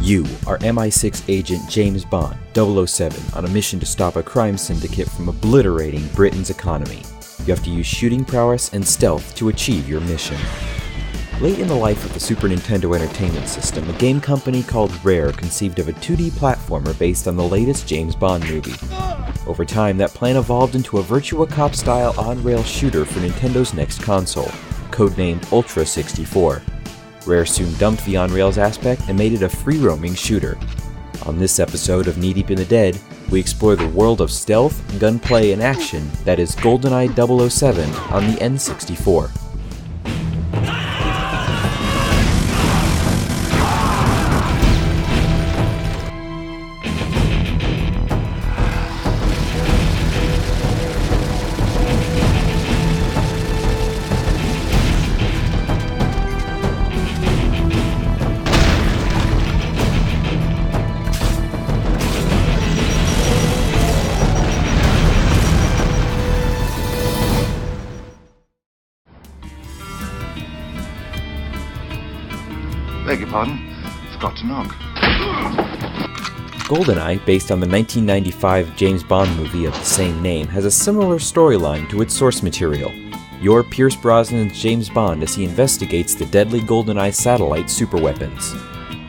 You are MI6 agent James Bond, 007, on a mission to stop a crime syndicate from obliterating Britain's economy. You have to use shooting prowess and stealth to achieve your mission. Late in the life of the Super Nintendo Entertainment System, a game company called Rare conceived of a 2D platformer based on the latest James Bond movie. Over time, that plan evolved into a Virtua Cop-style on-rail shooter for Nintendo's next console, codenamed Ultra 64. Rare soon dumped the on-rails aspect and made it a free-roaming shooter. On this episode of Knee Deep in the Dead, we explore the world of stealth, gunplay, and action that is Goldeneye 007 on the N64. Beg your pardon? Forgot to knock. Goldeneye, based on the 1995 James Bond movie of the same name, has a similar storyline to its source material. You're Pierce Brosnan's James Bond as he investigates the deadly Goldeneye satellite superweapons.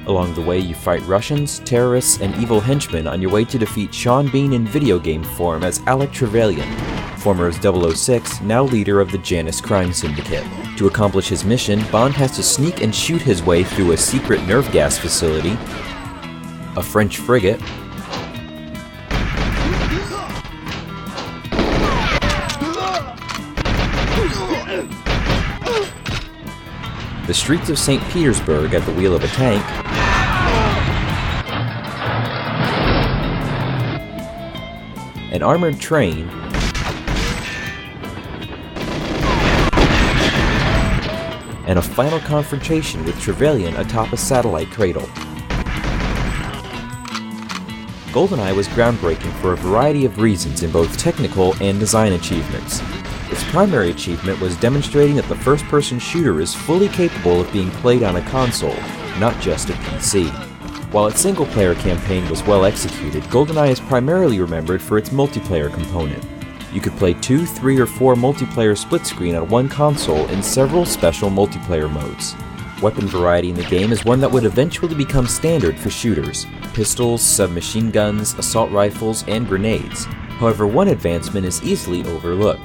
Along the way, you fight Russians, terrorists, and evil henchmen on your way to defeat Sean Bean in video game form as Alec Trevelyan, former as 006, now leader of the Janus crime syndicate. To accomplish his mission, Bond has to sneak and shoot his way through a secret nerve gas facility, a French frigate, the streets of St. Petersburg at the wheel of a tank, an armored train, and a final confrontation with Trevelyan atop a satellite cradle. Goldeneye was groundbreaking for a variety of reasons in both technical and design achievements. Its primary achievement was demonstrating that the first-person shooter is fully capable of being played on a console, not just a PC. While its single-player campaign was well executed, Goldeneye is primarily remembered for its multiplayer component. You could play 2, 3, or 4 multiplayer split-screen on one console in several special multiplayer modes. Weapon variety in the game is one that would eventually become standard for shooters: pistols, submachine guns, assault rifles, and grenades. However, one advancement is easily overlooked.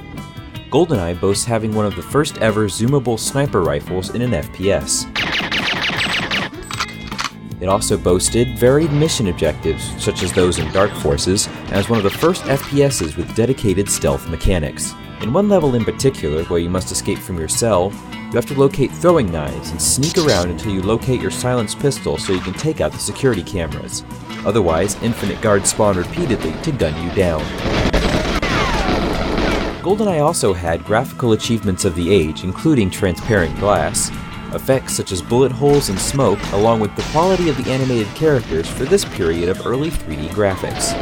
Goldeneye boasts having one of the first ever zoomable sniper rifles in an FPS. It also boasted varied mission objectives, such as those in Dark Forces, and as one of the first FPSs with dedicated stealth mechanics. In one level in particular, where you must escape from your cell, you have to locate throwing knives and sneak around until you locate your silenced pistol so you can take out the security cameras. Otherwise, infinite guards spawn repeatedly to gun you down. Goldeneye also had graphical achievements of the age, including transparent glass, effects such as bullet holes and smoke, along with the quality of the animated characters for this period of early 3D graphics.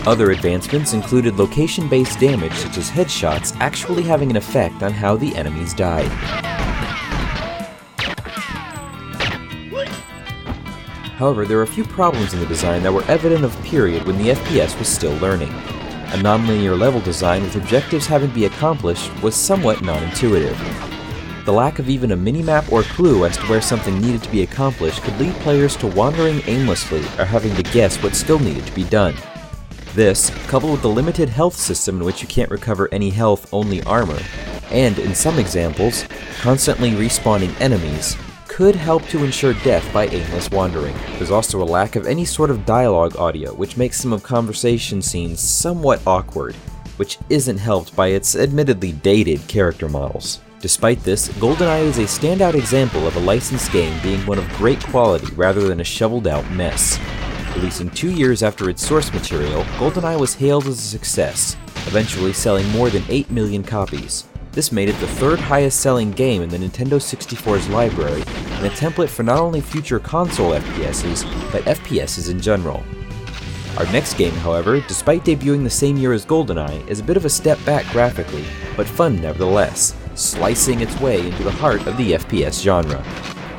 Other advancements included location-based damage such as headshots actually having an effect on how the enemies died. However, there were a few problems in the design that were evident of the period when the FPS was still learning. A non-linear level design with objectives having to be accomplished was somewhat non-intuitive. The lack of even a minimap or clue as to where something needed to be accomplished could lead players to wandering aimlessly or having to guess what still needed to be done. This, coupled with the limited health system in which you can't recover any health, only armor, and, in some examples, constantly respawning enemies, could help to ensure death by aimless wandering. There's also a lack of any sort of dialogue audio, which makes some of conversation scenes somewhat awkward, which isn't helped by its admittedly dated character models. Despite this, Goldeneye is a standout example of a licensed game being one of great quality rather than a shoveled-out mess. Releasing 2 years after its source material, Goldeneye was hailed as a success, eventually selling more than 8 million copies. This made it the third highest selling game in the Nintendo 64's library, and a template for not only future console FPSs, but FPSs in general. Our next game, however, despite debuting the same year as Goldeneye, is a bit of a step back graphically, but fun nevertheless, slicing its way into the heart of the FPS genre.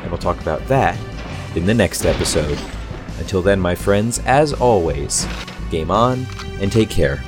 And we'll talk about that in the next episode. Until then, my friends, as always, game on and take care.